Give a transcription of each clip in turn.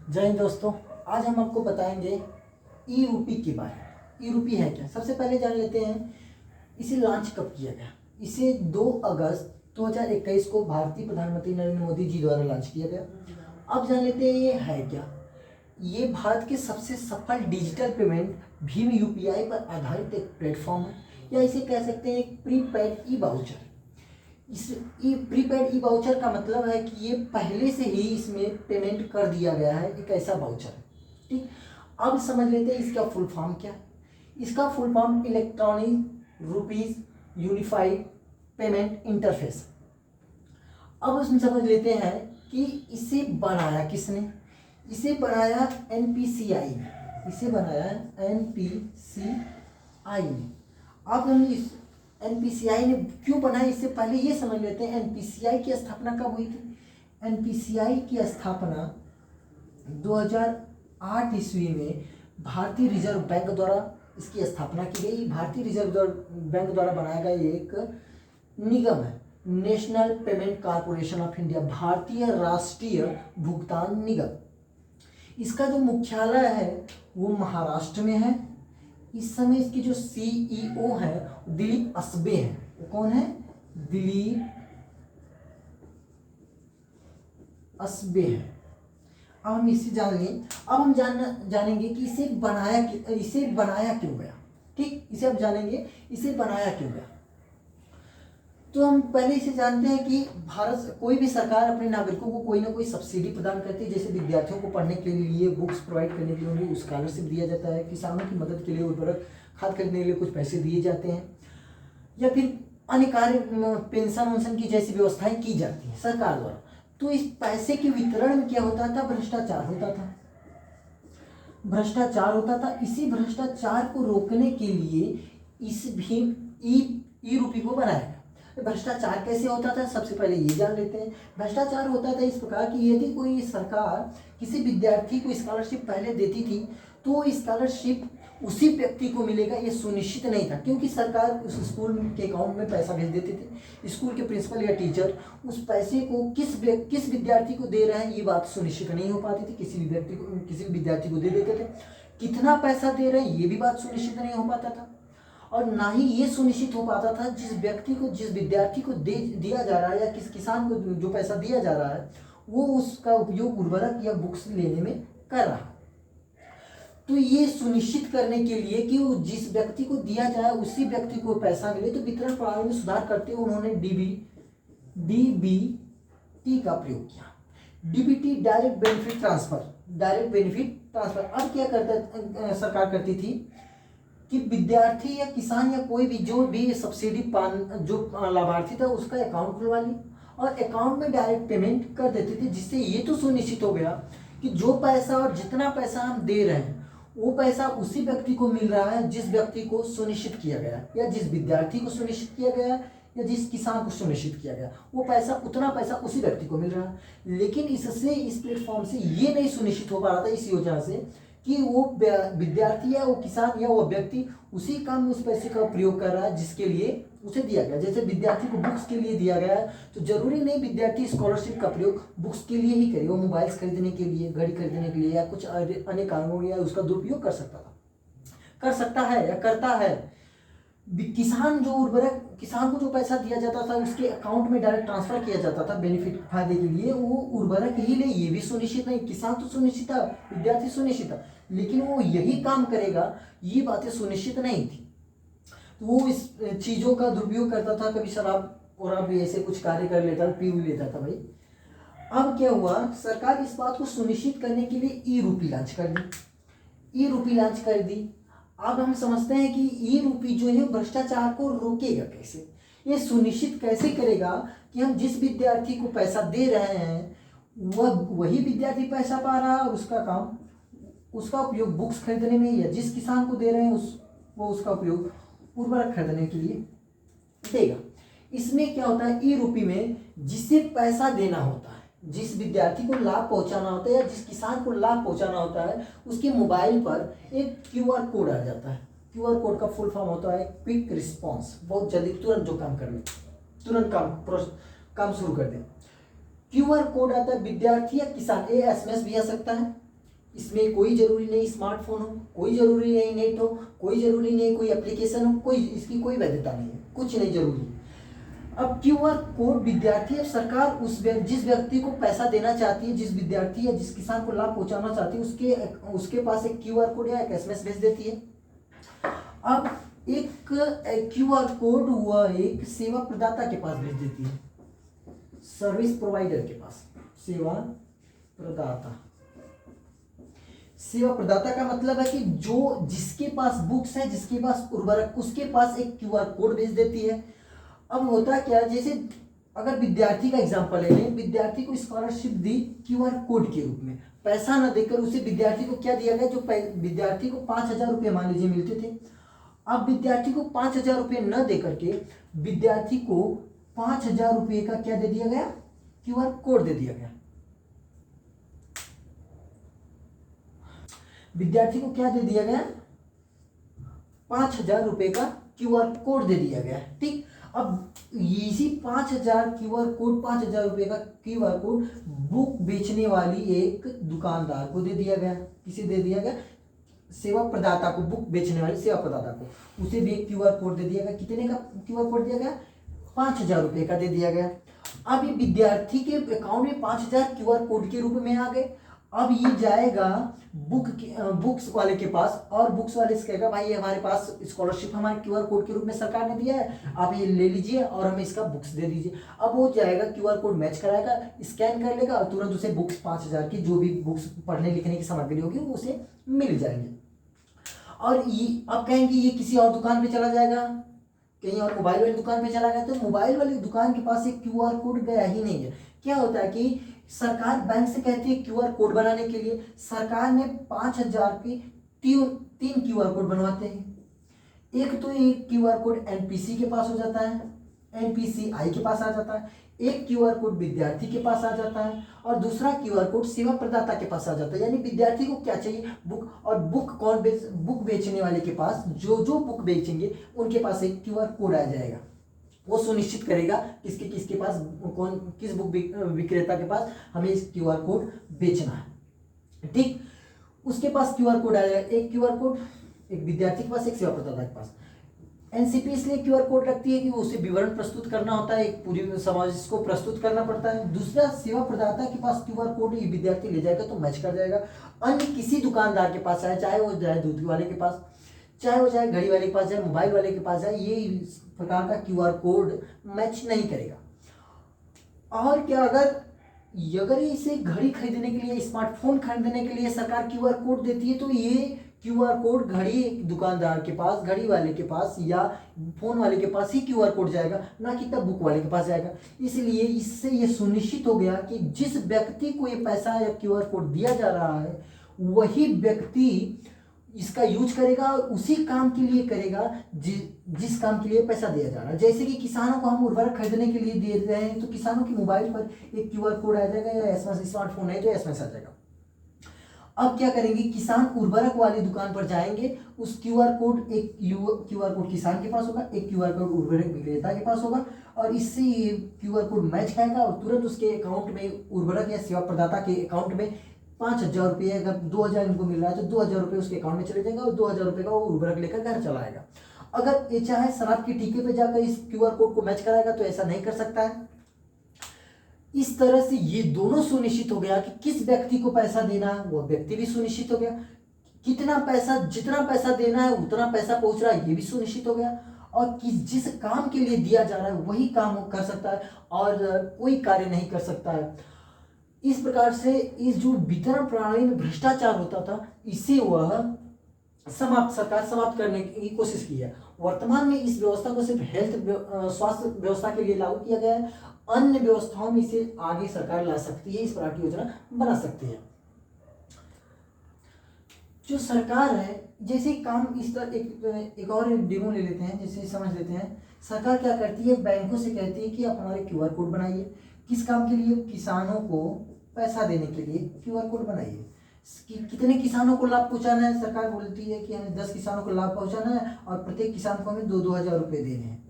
जय हिंद दोस्तों। आज हम आपको बताएंगे ई रूपी के बारे में। ई रूपी है क्या, सबसे पहले जान लेते हैं इसे लॉन्च कब किया गया। इसे 2 अगस्त 2021 को भारतीय प्रधानमंत्री नरेंद्र मोदी जी द्वारा लॉन्च किया गया। अब जान लेते हैं ये है क्या। ये भारत के सबसे सफल डिजिटल पेमेंट भीम यूपीआई पर आधारित एक प्लेटफॉर्म है, या इसे कह सकते हैं एक प्रीपेड ई वाउचर। इस प्रीपेड ई वाउचर का मतलब है कि ये पहले से ही इसमें पेमेंट कर दिया गया है, एक ऐसा वाउचर है। ठीक, अब समझ लेते हैं इसका फुल फॉर्म क्या है। इसका full form electronic rupees unified payment interface. अब उसमें समझ लेते हैं कि इसे बनाया किसने। इसे बनाया एनपीसीआई ने। इसे बनाया एनपीसीआई ने। अब हम इस एनपीसीआई ने क्यों बनाया, इससे पहले ये समझ लेते हैं एनपीसीआई की स्थापना कब हुई थी। एनपीसीआई की स्थापना 2008 ईस्वी में भारतीय रिजर्व बैंक द्वारा इसकी स्थापना की गई। भारतीय रिजर्व बैंक द्वारा बनाया गया एक निगम है, national payment corporation of India, भारतीय राष्ट्रीय भुगतान निगम। इसका जो मुख्यालय है वो महाराष्ट्र में है। इस समय इसकी जो सीईओ है दिलीप असबे हैं। वो कौन है? दिलीप असबे हैं। अब हम इसे जान लें। अब हम जानेंगे कि इसे बनाया क्यों गया। ठीक, इसे अब जानेंगे इसे बनाया क्यों गया। तो हम पहले इसे जानते हैं कि भारत कोई भी सरकार अपने नागरिकों को कोई ना कोई सब्सिडी प्रदान करती है। जैसे विद्यार्थियों को पढ़ने के लिए बुक्स प्रोवाइड करने के लिए उन्हें स्कॉलरशिप दिया जाता है, किसानों की मदद के लिए उर्वरक खाद खरीदने के लिए कुछ पैसे दिए जाते हैं, या फिर अन्य कार्य पेंशन वेंशन की जैसी व्यवस्थाएं की जाती हैं सरकार द्वारा। तो इस पैसे के वितरण में क्या होता था? भ्रष्टाचार होता था। इसी भ्रष्टाचार को रोकने के लिए इस भीम ई रूपी को बनाया गया। भ्रष्टाचार कैसे होता था, सबसे पहले ये जान लेते हैं। भ्रष्टाचार होता था इस प्रकार कि यदि कोई सरकार किसी विद्यार्थी को स्कॉलरशिप पहले देती थी तो स्कॉलरशिप उसी व्यक्ति को मिलेगा ये सुनिश्चित नहीं था, क्योंकि सरकार उस स्कूल के अकाउंट में पैसा भेज देते थे। स्कूल के प्रिंसिपल या टीचर उस पैसे को किस विद्यार्थी को दे रहे हैं ये बात सुनिश्चित नहीं हो पाती थी। किसी भी विद्यार्थी को दे देते थे। कितना पैसा दे रहे हैं ये भी बात सुनिश्चित नहीं हो पाता था, और ना ही ये सुनिश्चित हो पाता था जिस विद्यार्थी को दिया जा रहा है या किस किसान को जो पैसा दिया जा रहा है वो उसका उपयोग उर्वरक या बुक्स लेने में कर रहा है। तो ये सुनिश्चित करने के लिए कि वो जिस व्यक्ति को दिया जाए उसी व्यक्ति को पैसा मिले, तो वितरण प्रणाली में सुधार करते हुए उन्होंने डीबीटी का प्रयोग किया। DBT direct benefit transfer. अब क्या सरकार करती थी कि विद्यार्थी या किसान या कोई भी जो भी सब्सिडी जो लाभार्थी था उसका अकाउंट खुलवा ली और अकाउंट में डायरेक्ट पेमेंट कर देते थे, जिससे ये तो सुनिश्चित हो गया कि जो पैसा और जितना पैसा हम दे रहे हैं वो पैसा उसी व्यक्ति को मिल रहा है जिस व्यक्ति को सुनिश्चित किया गया, या जिस विद्यार्थी को सुनिश्चित किया गया, या जिस किसान को सुनिश्चित किया गया, वो पैसा उतना पैसा उसी व्यक्ति को मिल रहा है। लेकिन इस प्लेटफॉर्म से ये नहीं सुनिश्चित हो पा रहा था, इस योजना से, कि वो विद्यार्थी या वो किसान या वो व्यक्ति उसी काम में उस पैसे का प्रयोग कर रहा है जिसके लिए उसे दिया गया। जैसे विद्यार्थी को बुक्स के लिए दिया गया है तो जरूरी नहीं विद्यार्थी स्कॉलरशिप का प्रयोग बुक्स के लिए ही करे। वो मोबाइल्स खरीदने के लिए, घड़ी खरीदने के लिए या कुछ अन्य कारणों या उसका दुरुपयोग कर सकता है या करता है। किसान को जो पैसा दिया जाता था उसके अकाउंट में डायरेक्ट ट्रांसफर किया जाता था बेनिफिट फायदे के लिए, वो उर्वरक ही ले, ये भी सुनिश्चित नहीं। किसान तो सुनिश्चित था, विद्यार्थी सुनिश्चित था, लेकिन वो यही काम करेगा ये बातें सुनिश्चित नहीं थी। तो वो इस चीज़ों का दुरुपयोग करता था, कभी शराब और भी ऐसे कुछ कार्य कर लेता, पी भी लेता था भाई। अब क्या हुआ, सरकार इस बात को सुनिश्चित करने के लिए ई रूपी लॉन्च कर दी। अब हम समझते हैं कि ई रूपी जो है भ्रष्टाचार को रोकेगा कैसे, ये सुनिश्चित कैसे करेगा कि हम जिस विद्यार्थी को पैसा दे रहे हैं वही विद्यार्थी पैसा पा रहा है और उसका उपयोग बुक्स खरीदने में, या जिस किसान को दे रहे हैं वो उसका उपयोग उर्वरक खरीदने के लिए देगा। इसमें क्या होता है, ई रूपी में जिसे पैसा देना होता है, जिस विद्यार्थी को लाभ पहुंचाना होता है या जिस किसान को लाभ पहुंचाना होता है, उसके मोबाइल पर एक क्यूआर कोड आ जाता है। क्यूआर कोड का फुल फॉर्म होता है क्विक रिस्पॉन्स, बहुत जल्दी तुरंत जो काम कर ले, तुरंत काम शुरू कर दें। क्यूआर कोड आता है, विद्यार्थी या किसान एसएमएस भी आ सकता है, इसमें कोई जरूरी नहीं स्मार्टफोन हो, कोई जरूरी नहीं नेट हो, कोई जरूरी नहीं कोई एप्लीकेशन हो, कोई इसकी कोई वैधता नहीं है, कुछ नहीं जरूरी। अब क्यूआर कोड विद्यार्थी, अब सरकार जिस व्यक्ति को पैसा देना चाहती है, जिस विद्यार्थी या जिस किसान को लाभ पहुंचाना चाहती है, उसके पास एक क्यूआर कोड या एक एसएमएस भेज देती है। अब एक क्यूआर कोड हुआ एक सेवा प्रदाता के पास भेज देती है, सर्विस प्रोवाइडर के पास। सेवा प्रदाता, सेवा प्रदाता का मतलब है कि जो जिसके पास बुक्स है, जिसके पास उर्वरक, उसके पास एक क्यूआर कोड भेज देती है। अब होता क्या, जैसे अगर विद्यार्थी का एग्जांपल ले लें, विद्यार्थी को स्कॉलरशिप दी क्यूआर कोड के रूप में, पैसा न देकर उसे विद्यार्थी को क्या दिया गया, जो विद्यार्थी को 5,000 रुपये मान लीजिए मिलते थे, अब विद्यार्थी को 5,000 रुपये न देकर के विद्यार्थी को 5,000 रुपये का क्या दे दिया गया, क्यूआर कोड दे दिया गया। विद्यार्थी को क्या दे दिया गया, 5,000 रुपये का क्यूआर कोड दे दिया गया। ठीक, अब इसी 5,000 क्यूआर कोड, 5,000 रुपये का क्यूआर कोड बुक बेचने वाली एक दुकानदार को दे दिया गया। किसे दे दिया गया, सेवा प्रदाता को, बुक बेचने वाली सेवा प्रदाता को, उसे भी एक क्यूआर कोड दे दिया गया। कितने का क्यूआर कोड दिया गया, 5,000 रुपये का दे दिया गया। अब ये विद्यार्थी के अकाउंट में 5,000 क्यूआर कोड के रूप में आ गए। अब ये जाएगा बुक्स वाले के पास, और बुक्स वाले से कहेगा भाई ये हमारे पास स्कॉलरशिप हमारे क्यूआर कोड के रूप में सरकार ने दिया है, आप ये ले लीजिए और हमें इसका बुक्स दे दीजिए। अब वो जाएगा क्यूआर कोड मैच कराएगा, स्कैन कर लेगा और तुरंत उसे बुक्स 5,000 की जो भी बुक्स पढ़ने लिखने की सामग्री होगी वो उसे मिल जाएंगे। और ये अब कहेंगे ये किसी और दुकान पे चला जाएगा, कहीं और मोबाइल वाली दुकान पे चला गया, तो मोबाइल वाली दुकान के पास एक क्यूआर कोड गया ही नहीं है। क्या होता है कि सरकार बैंक से कहती है क्यूआर कोड बनाने के लिए, सरकार ने 5,000 की तीन क्यूआर कोड बनवाते हैं। एक तो एक क्यूआर कोड एनपीसी के पास हो जाता है, एनपीसीआई के पास आ जाता है, एक क्यूआर कोड विद्यार्थी के पास आ जाता है, और दूसरा क्यूआर कोड सेवा प्रदाता के पास आ जाता है। यानी विद्यार्थी को क्या चाहिए, बुक, और बुक बेचने वाले के पास जो बुक बेचेंगे उनके पास एक क्यूआर कोड आ जाएगा। वो सुनिश्चित करेगा किसके पास किस बुक विक्रेता के पास हमें इस क्यूआर कोड बेचना है। ठीक, उसके पास क्यूआर कोड आ जाएगा, एक क्यूआर कोड एक विद्यार्थी के पास, एक सेवा प्रदाता के पास। एनसीपी इसलिए क्यूआर कोड रखती है कि वो उसे विवरण प्रस्तुत करना होता है, एक पूरी समाज को प्रस्तुत करना पड़ता है। दूसरा, सेवा प्रदाता के पास क्यूआर कोड ये विद्यार्थी ले जाएगा तो मैच कर जाएगा। अन्य किसी दुकानदार के पास चाहे वो जाए दूध वाले के पास, चाहे वो जाए घड़ी वाले के पास जाए, मोबाइल वाले के पास जाए, ये इस प्रकार का क्यूआर कोड मैच नहीं करेगा। और क्या, अगर इसे घड़ी खरीदने के लिए, स्मार्टफोन खरीदने के लिए सरकार क्यूआर कोड देती है, तो ये क्यूआर कोड घड़ी दुकानदार के पास, घड़ी वाले के पास या फोन वाले के पास ही क्यूआर कोड जाएगा, ना कि तब बुक वाले के पास जाएगा। इसलिए इससे ये सुनिश्चित हो गया कि जिस व्यक्ति को ये पैसा या क्यूआर कोड दिया जा रहा है वही व्यक्ति इसका यूज करेगा और उसी काम के लिए करेगा जिस काम के लिए पैसा दिया जा रहा है। जैसे कि किसानों को हम उर्वरक खरीदने के लिए दे रहे हैं, तो किसानों के मोबाइल पर एक क्यूआर कोड आ जाएगा, या एसएमएस, स्मार्टफोन है तो एसएमएस आ जाएगा। अब क्या करेंगे, किसान उर्वरक वाली दुकान पर जाएंगे, उस क्यूआर कोड, एक क्यूआर कोड किसान के पास होगा, एक क्यूआर कोड उर्वरक विक्रेता के पास होगा, और इससे ये क्यूआर कोड मैच खाएगा और तुरंत उसके अकाउंट में, उर्वरक या सेवा प्रदाता के अकाउंट में 5,000 रुपये, अगर 2,000 इनको मिल रहा है तो 2,000 रुपये उसके अकाउंट में चले जाएंगे और 2,000 रुपये का वो उर्वरक लेकर घर चला आएगा। अगर ये चाहे शराब की ठेके पे जाकर इस क्यूआर कोड को मैच कराएगा तो ऐसा नहीं कर सकता है। इस तरह से ये दोनों सुनिश्चित हो गया कि किस व्यक्ति को पैसा देना है, वो व्यक्ति भी सुनिश्चित हो गया, कितना पैसा, जितना पैसा देना है उतना पैसा पहुंच रहा है ये भी सुनिश्चित हो गया, और जिस काम के लिए दिया जा रहा है वही काम कर सकता है और कोई कार्य नहीं कर सकता है। इस प्रकार से इस जो वितरण प्रणाली में भ्रष्टाचार होता था, इसे वह सरकार समाप्त करने की कोशिश की है। वर्तमान में इस व्यवस्था को सिर्फ स्वास्थ्य व्यवस्था के लिए लागू किया गया है, अन्य व्यवस्थाओं में इसे आगे सरकार ला सकती है, इस प्रकार की योजना बना सकती है। जो सरकार है, जैसे काम इस तरह एक और डेमो ले लेते हैं, जैसे समझ लेते हैं। सरकार क्या करती है, बैंकों से कहती है कि आप हमारे क्यूआर कोड बनाइए। किस काम के लिए, किसानों को पैसा देने के लिए क्यूआर कोड बनाइए। कितने किसानों को लाभ पहुंचाना है, सरकार बोलती है कि हमें 10 किसानों को लाभ पहुंचाना है और प्रत्येक किसान को हमें 2-2 हज़ार रुपये देने हैं।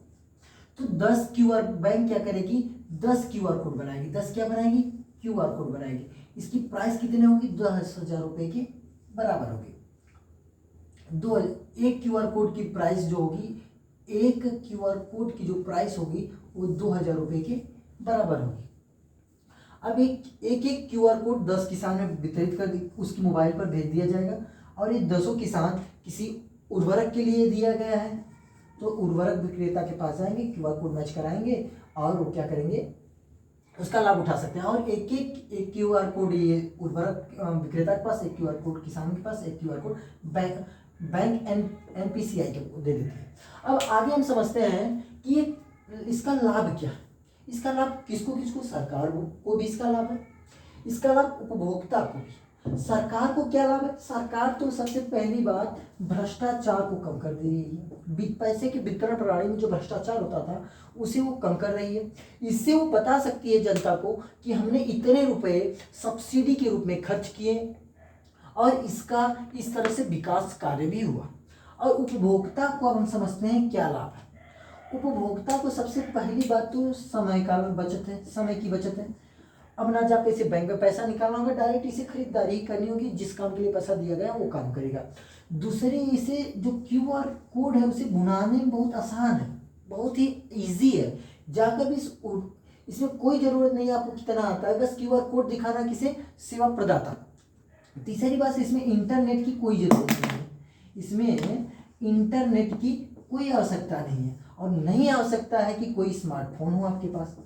तो 10 क्यूआर, बैंक क्या करेगी, 10 क्यूआर कोड बनाएगी। 10 क्या बनाएगी, QR कोड बनाएगी। इसकी प्राइस कितने होगी? 10,000 रुपये के बराबर होगी। एक QR कोड की प्राइस जो होगी, एक QR कोड की जो प्राइस होगी वो 2,000 रुपये के बराबर होगी। अब एक QR कोड 10 किसान में वितरित कर उसकी मोबाइल पर भेज दिया जाएगा और ये 10 किसान किसी उर्वरक के लिए दिया गया है, तो उर्वरक विक्रेता के पास जाएंगे, QR कोड मैच कराएंगे और वो क्या करेंगे, उसका लाभ उठा सकते हैं। और एक QR कोड ये उर्वरक विक्रेता के पास, एक QR कोड किसान के पास, एक QR कोड बैंक NPCI के दे देते हैं। अब आगे हम समझते हैं कि इसका लाभ क्या है। इसका लाभ किसको किसको? सरकार को भी इसका लाभ है, इसका लाभ उपभोक्ता को भी। सरकार को क्या लाभ है? सरकार तो सबसे पहली बात भ्रष्टाचार को कम कर दे रही है। पैसे के वितरण प्रणाली में जो भ्रष्टाचार होता था उसे वो कम कर रही है। इससे वो बता सकती है जनता को कि हमने इतने रुपए सब्सिडी के रूप में खर्च किए और इसका इस तरह से विकास कार्य भी हुआ। और उपभोक्ता को अब हम समझते हैं क्या लाभ है। उपभोक्ता को सबसे पहली बात तो समय का बचत है, समय की बचत है। अब ना जाकर इसे बैंक में पैसा निकालना होगा, डायरेक्ट इसे खरीदारी ही करनी होगी, जिस काम के लिए पैसा दिया गया वो काम करेगा। दूसरी, इसे जो QR कोड है उसे बनाने में बहुत आसान है, बहुत ही ईजी है। जाकर भी इसमें कोई ज़रूरत नहीं है आपको कितना आता है, बस QR कोड दिखाना किसे? सेवा प्रदाता। तीसरी बात, इसमें इंटरनेट की कोई ज़रूरत नहीं है, इसमें इंटरनेट की कोई आवश्यकता नहीं है और नहीं आवश्यकता है कि कोई स्मार्टफोन हो आपके पास।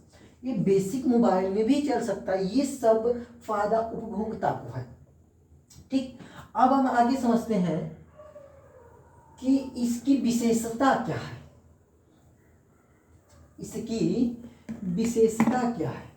ये बेसिक मोबाइल में भी चल सकता है। ये सब फायदा उपभोक्ता को है। ठीक, अब हम आगे समझते हैं कि इसकी विशेषता क्या है। इसकी विशेषता क्या है?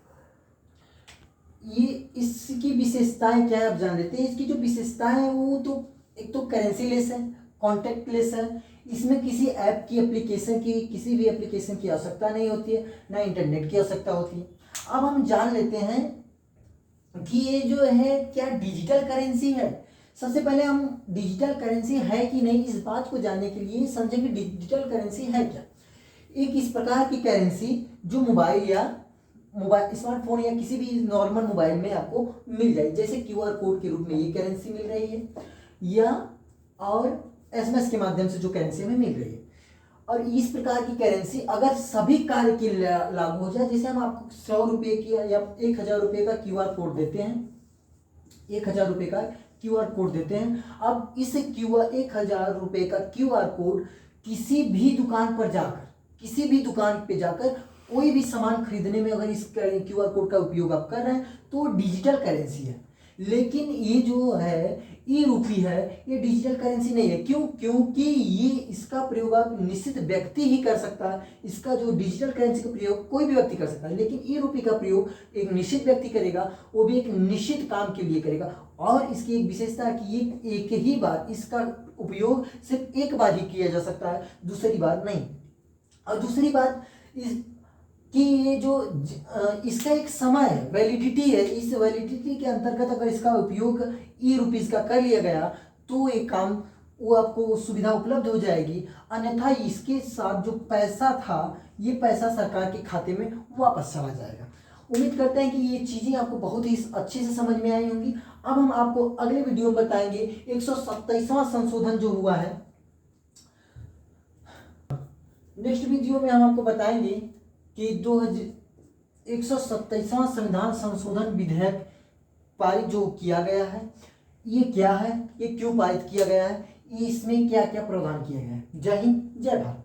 ये इसकी विशेषताएं क्या है आप जान लेते हैं। इसकी जो विशेषताएं हैं वो तो एक तो करेंसी लेस है, कॉन्टैक्ट लेस है, इसमें किसी ऐप की एप्लीकेशन की, किसी भी एप्लीकेशन की आवश्यकता नहीं होती है, ना इंटरनेट की आवश्यकता होती है। अब हम जान लेते हैं कि ये जो है क्या डिजिटल करेंसी है। सबसे पहले हम डिजिटल करेंसी है कि नहीं इस बात को जानने के लिए समझेंगे डिजिटल करेंसी है क्या। एक इस प्रकार की करेंसी जो मोबाइल स्मार्टफोन या किसी भी नॉर्मल मोबाइल में आपको मिल जाए, जैसे QR कोड के रूप में ये करेंसी मिल रही है, या और SMS के माध्यम से जो करेंसी हमें मिल रही है। और इस प्रकार की करेंसी अगर सभी कार्य के लिए लागू हो जाए, जैसे हम आपको 100 रुपये की या 1,000 रुपये का QR कोड देते हैं, 1,000 रुपये का QR कोड देते हैं। अब इस 1,000 रुपये का QR कोड किसी भी दुकान पे जाकर कोई भी सामान खरीदने में अगर इस QR कोड का उपयोग आप कर रहे हैं तो डिजिटल करेंसी है। लेकिन ये जो है ई-रूपी है, ये डिजिटल करेंसी नहीं है। क्यों? क्योंकि ये इसका प्रयोग आप निश्चित व्यक्ति ही कर सकता है। इसका जो डिजिटल करेंसी का प्रयोग कोई भी व्यक्ति कर सकता है, लेकिन ई-रूपी का प्रयोग एक निश्चित व्यक्ति करेगा, वो भी एक निश्चित काम के लिए करेगा। और इसकी एक विशेषता है कि ये एक ही बार, इसका उपयोग सिर्फ एक बार ही किया जा सकता है, दूसरी बार नहीं। और दूसरी बात कि ये जो इसका एक समय है, वैलिडिटी है, इस वैलिडिटी के अंतर्गत अगर इसका उपयोग ई-रुपीज़ का कर लिया गया तो एक काम वो आपको सुविधा उपलब्ध हो जाएगी। अन्यथा इसके साथ जो पैसा था ये पैसा सरकार के खाते में वापस चला जाएगा। उम्मीद करते हैं कि ये चीज़ें आपको बहुत ही अच्छे से समझ में आई होंगी। अब हम आपको अगले वीडियो में बताएंगे 127वां संशोधन जो हुआ है। नेक्स्ट वीडियो में हम आपको बताएंगे कि 127वां संविधान संशोधन विधेयक पारित जो किया गया है ये क्या है, ये क्यों पारित किया गया है, इसमें क्या क्या प्रावधान किए गए हैं। जय हिंद, जय भारत।